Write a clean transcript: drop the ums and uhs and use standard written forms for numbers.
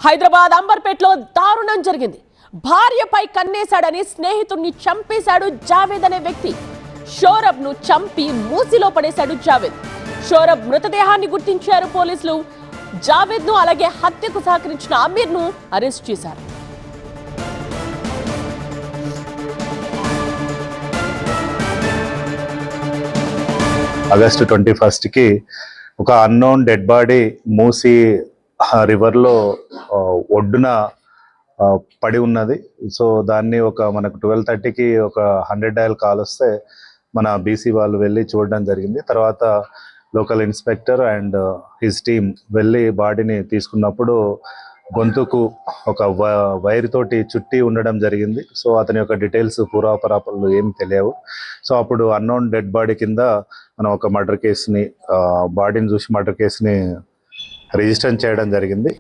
హైదరాబాద్ అంబర్పేటలో దారుణం జరిగింది. భార్యపై కన్నేశాడని స్నేహితుడిని చంపేశాడు జావేద్ అనే వ్యక్తి. షోరబ్ ను చంపి మూసిలో పడేశాడు జావేద్. షోరబ్ మృతదేహాన్ని గుర్తించారు పోలీసులు. జావేద్ ను అలాగే హత్యకు సహకరించిన అమీర్ ను అరెస్ట్ చేశారు. ఆగస్టు 21కి ఒక అన్నోన్ డెడ్ బాడీ మూసి రివర్లో ఒడ్డున పడి ఉన్నది. సో దాన్ని మనకు 12:30కి ఒక 100 డయల్ కాల్ వస్తే మన బీసీ వాళ్ళు వెళ్ళి చూడడం జరిగింది. తర్వాత local inspector and his team వెళ్ళి బాడీని తీసుకున్నప్పుడు గొంతుకు ఒక వైర్ తోటి చుట్టి ఉండడం జరిగింది. సో అతని యొక్క డీటెయిల్స్ పూర్వాపరాపాలు ఏమి తెలియవు. సో అప్పుడు అన్నోన్ డెడ్ బాడీ కింద మనం ఒక మర్డర్ కేసుని బాడీని చూసి మర్డర్ కేసుని రిజిస్టర్ చేయడం జరిగింది.